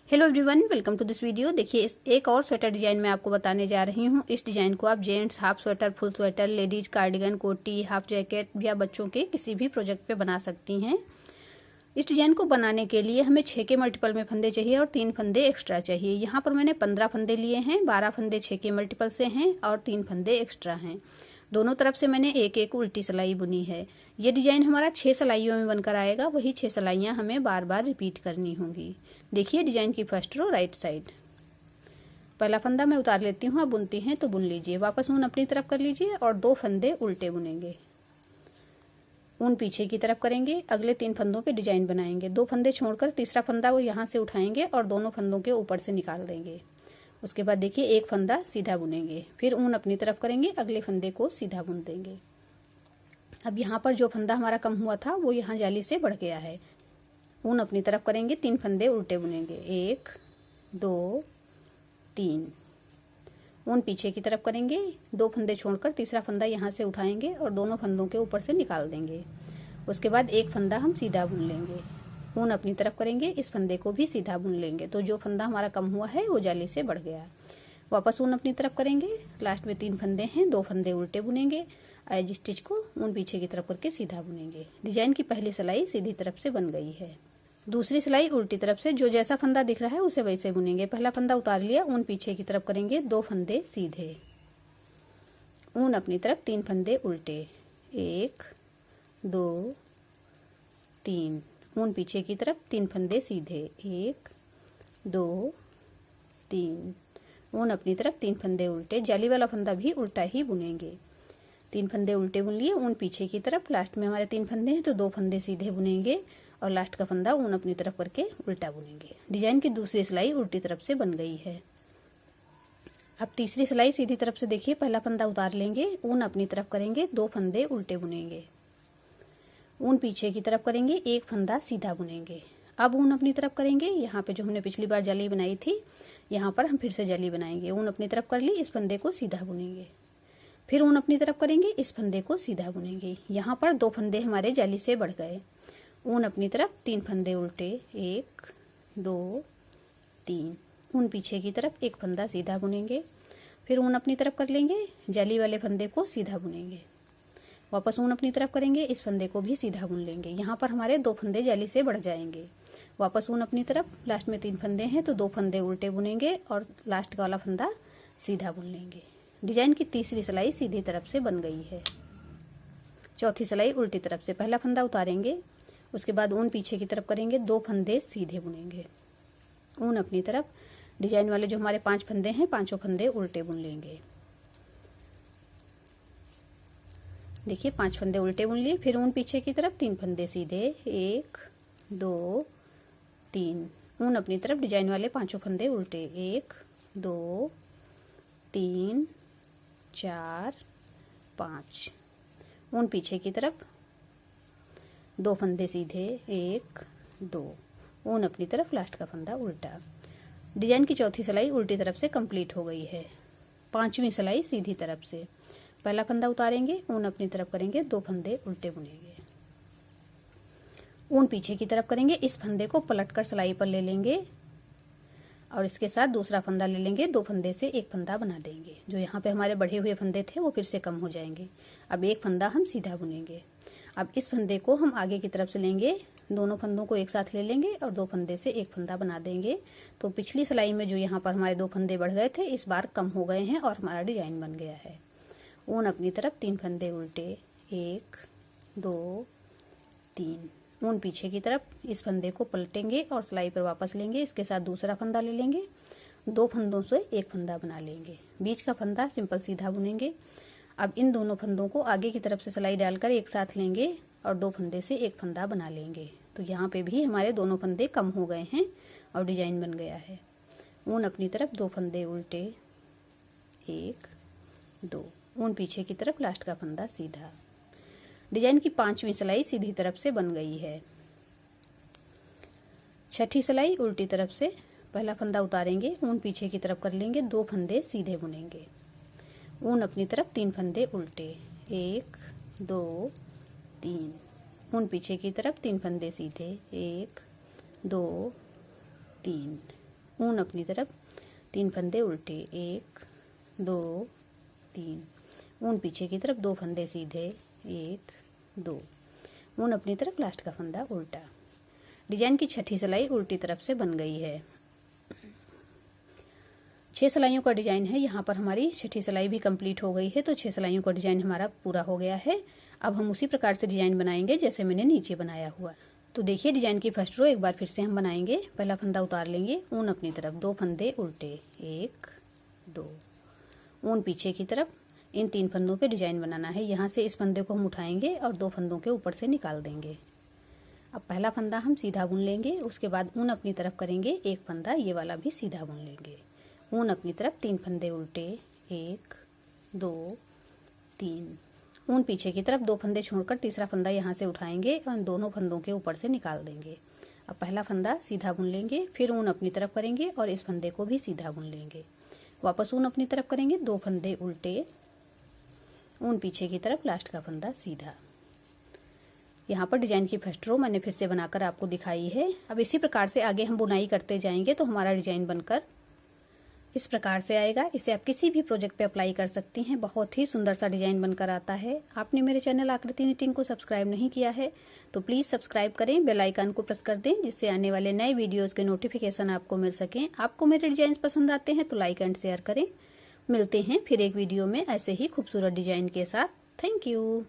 Hello everyone, welcome to this video. देखिए, एक और स्वेटर डिजाइन मैं आपको बताने जा रही हूँ। इस डिजाइन को आप gents half sweater, full sweater, ladies cardigan, कोटी, हाफ जैकेट या बच्चों के किसी भी प्रोजेक्ट पे बना सकती हैं। इस डिजाइन को बनाने के लिए हमें 6 के मल्टीपल में फंदे चाहिए और 3 फंदे एक्स्ट्रा चाहिए। यहाँ पर मैंने 15 फंदे लिए हैं, 12 फंदे 6 के मल्टीपल से हैं और 3 फंदे एक्स्ट्रा हैं। दोनों तरफ से मैंने एक एक उल्टी सिलाई बुनी है। ये डिजाइन हमारा 6 सिलाइयों में बनकर आएगा। वही 6 सिलाइयाँ हमें बार बार रिपीट करनी होंगी। देखिए डिजाइन की फर्स्ट रो राइट साइड। पहला फंदा मैं उतार लेती हूँ, आप बुनती हैं तो बुन लीजिए। वापस ऊन अपनी तरफ कर लीजिए और 2 फंदे उल्टे बुनेंगे। ऊन पीछे की तरफ करेंगे, अगले 3 फंदों पे डिजाइन बनाएंगे। 2 फंदे छोड़कर तीसरा फंदा वो यहाँ से उठाएंगे और दोनों फंदों के ऊपर से निकाल देंगे। उसके बाद देखिए एक फंदा सीधा बुनेंगे, फिर ऊन अपनी तरफ करेंगे, अगले फंदे को सीधा बुन देंगे। अब यहाँ पर जो फंदा हमारा कम हुआ था वो यहाँ जाली से बढ़ गया है। ऊन अपनी तरफ करेंगे, 3 फंदे उल्टे बुनेंगे, 1 2 3। ऊन पीछे की तरफ करेंगे, 2 फंदे छोड़कर तीसरा फंदा यहाँ से उठाएंगे और दोनों फंदों के ऊपर से निकाल देंगे। उसके बाद एक फंदा हम सीधा बुन लेंगे। ऊन अपनी तरफ करेंगे, इस फंदे को भी सीधा बुन लेंगे। तो जो फंदा हमारा कम हुआ है वो जाली से बढ़ गया। वापस ऊन अपनी तरफ करेंगे, लास्ट में 3 फंदे हैं, 2 फंदे उल्टे बुनेंगे। एज स्टिच को ऊन पीछे की तरफ करके सीधा बुनेंगे। डिजाइन की पहली सिलाई सीधी तरफ से बन गई है। दूसरी सिलाई उल्टी तरफ से, जो जैसा फंदा दिख रहा है उसे वैसे बुनेंगे। पहला फंदा उतार लिया, ऊन पीछे की तरफ करेंगे, 2 फंदे सीधे, ऊन अपनी तरफ, 3 फंदे उल्टे, 1 2 3। ऊन पीछे की तरफ, 3 फंदे सीधे, 1 2 3। ऊन अपनी तरफ, 3 फंदे उल्टे। जाली वाला फंदा भी उल्टा ही बुनेंगे। 3 फंदे उल्टे बुन लिए, ऊन पीछे की तरफ। लास्ट में हमारे 3 फंदे हैं तो 2 फंदे सीधे बुनेंगे और लास्ट का फंदा ऊन अपनी तरफ करके उल्टा बुनेंगे। डिजाइन की दूसरी सिलाई उल्टी तरफ से बन गई है। अब तीसरी सिलाई सीधी तरफ से देखिए, पहला फंदा उतार लेंगे, ऊन अपनी तरफ करेंगे, 2 फंदे उल्टे बुनेंगे। ऊन पीछे की तरफ करेंगे, एक फंदा सीधा बुनेंगे। अब ऊन अपनी तरफ करेंगे, यहाँ पे जो हमने पिछली बार जाली बनाई थी यहाँ पर हम फिर से जाली बनाएंगे। ऊन अपनी तरफ कर ली, इस फंदे को सीधा बुनेंगे। फिर ऊन अपनी तरफ करेंगे, इस फंदे को सीधा बुनेंगे। यहाँ पर 2 फंदे हमारे जाली से बढ़ गए। ऊन अपनी तरफ, 3 फंदे उल्टे, 1 2 3। ऊन पीछे की तरफ, एक फंदा सीधा बुनेंगे। फिर ऊन अपनी तरफ कर लेंगे, जाली वाले फंदे को सीधा बुनेंगे। वापस ऊन अपनी तरफ करेंगे, इस फंदे को भी सीधा बुन लेंगे। यहाँ पर हमारे 2 फंदे जाली से बढ़ जाएंगे। वापस ऊन अपनी तरफ, लास्ट में 3 फंदे हैं तो 2 फंदे उल्टे बुनेंगे और लास्ट का वाला फंदा सीधा बुन लेंगे। डिजाइन की तीसरी सिलाई सीधी तरफ से बन गई है। चौथी सिलाई उल्टी तरफ से, पहला फंदा उतारेंगे, उसके बाद ऊन पीछे की तरफ करेंगे, 2 फंदे सीधे बुनेंगे। ऊन अपनी तरफ, डिजाइन वाले जो हमारे 5 फंदे हैं, 5 फंदे उल्टे बुन लेंगे। देखिए 5 फंदे उल्टे बुन लिए। फिर ऊन पीछे की तरफ, 3 फंदे सीधे, 1 2 3। ऊन अपनी तरफ, डिजाइन वाले 5 फंदे उल्टे, 1 2 3 4 5। ऊन पीछे की तरफ, 2 फंदे सीधे, 1 2। ऊन अपनी तरफ, लास्ट का फंदा उल्टा। डिजाइन की चौथी सिलाई उल्टी तरफ से कंप्लीट हो गई है। 5वीं सिलाई सीधी तरफ से, पहला फंदा उतारेंगे, ऊन अपनी तरफ करेंगे, 2 फंदे उल्टे बुनेंगे। ऊन पीछे की तरफ करेंगे, इस फंदे को पलटकर सिलाई पर ले लेंगे और इसके साथ दूसरा फंदा ले लेंगे। 2 फंदे से एक फंदा बना देंगे। जो यहाँ पे हमारे बढ़े हुए फंदे थे वो फिर से कम हो जाएंगे। अब एक फंदा हम सीधा बुनेंगे। अब इस फंदे को हम आगे की तरफ से लेंगे, दोनों फंदों को एक साथ ले लेंगे और 2 फंदे से एक फंदा बना देंगे। तो पिछली सिलाई में जो यहाँ पर हमारे 2 फंदे बढ़ गए थे, इस बार कम हो गए हैं और हमारा डिजाइन बन गया है। ऊन अपनी तरफ, 3 फंदे उल्टे, 1 2 3। ऊन पीछे की तरफ, इस फंदे को पलटेंगे और सिलाई पर वापस लेंगे। इसके साथ दूसरा फंदा ले लेंगे, 2 फंदों से एक फंदा बना लेंगे। बीच का फंदा सिंपल सीधा बुनेंगे। अब इन दोनों फंदों को आगे की तरफ से सिलाई डालकर एक साथ लेंगे और 2 फंदे से एक फंदा बना लेंगे। तो यहाँ पे भी हमारे दोनों फंदे कम हो गए हैं और डिजाइन बन गया है। ऊन अपनी तरफ, 2 फंदे उल्टे, 1 2। ऊन पीछे की तरफ, लास्ट का फंदा सीधा। डिजाइन की 5वीं सिलाई सीधी तरफ से बन गई है। छठी सिलाई उल्टी तरफ से, पहला फंदा उतारेंगे, ऊन पीछे की तरफ कर लेंगे, 2 फंदे सीधे बुनेंगे। ऊन अपनी तरफ, 3 फंदे उल्टे, 1 2 3। ऊन पीछे की तरफ, 3 फंदे सीधे, 1 2 3। ऊन अपनी तरफ, 3 फंदे उल्टे, 1 2 3, ऊन पीछे की तरफ, 2 फंदे सीधे, 1 2, ऊन अपनी तरफ, लास्ट का फंदा उल्टा। डिजाइन की छठी सिलाई उल्टी तरफ से बन गई है। 6 सिलाइयों का डिजाइन है। यहाँ पर हमारी छठी सिलाई भी कंप्लीट हो गई है, तो 6 सिलाइयों का डिजाइन हमारा पूरा हो गया है। अब हम उसी प्रकार से डिजाइन बनाएंगे जैसे मैंने नीचे बनाया हुआ। तो देखिए डिजाइन की फर्स्ट रो एक बार फिर से हम बनाएंगे। पहला फंदा उतार लेंगे, ऊन अपनी तरफ, 2 फंदे उल्टे, 1 2, ऊन पीछे की तरफ। इन 3 फंदों पे डिजाइन बनाना है। यहाँ से इस फंदे को हम उठाएंगे और 2 फंदों के ऊपर से निकाल देंगे। अब पहला फंदा हम सीधा बुन लेंगे, उसके बाद ऊन अपनी तरफ करेंगे, एक फंदा ये वाला भी सीधा बुन लेंगे। ऊन अपनी तरफ, 3 फंदे उल्टे, 1 2 3, ऊन पीछे की तरफ, 2 फंदे छोड़कर तीसरा फंदा यहाँ से उठाएंगे और दोनों फंदों के ऊपर से निकाल देंगे। अब पहला फंदा सीधा बुन लेंगे, फिर ऊन अपनी तरफ करेंगे और इस फंदे को भी सीधा बुन लेंगे। वापस ऊन अपनी तरफ करेंगे, 2 फंदे उल्टे, ऊन पीछे की तरफ, लास्ट का फंदा सीधा। यहाँ पर डिजाइन की फर्स्ट रो मैंने फिर से बनाकर आपको दिखाई है। अब इसी प्रकार से आगे हम बुनाई करते जाएंगे तो हमारा डिजाइन बनकर इस प्रकार से आएगा। इसे आप किसी भी प्रोजेक्ट पे अप्लाई कर सकती हैं। बहुत ही सुंदर सा डिजाइन बनकर आता है। आपने मेरे चैनल आकृति निटिंग को सब्सक्राइब नहीं किया है तो प्लीज़ सब्सक्राइब करें, बेल आइकन को प्रेस कर दें जिससे आने वाले नए वीडियोज़ के नोटिफिकेशन आपको मिल सकें। आपको मेरे डिजाइन पसंद आते हैं तो लाइक एंड शेयर करें। मिलते हैं फिर एक वीडियो में ऐसे ही खूबसूरत डिजाइन के साथ। Thank you.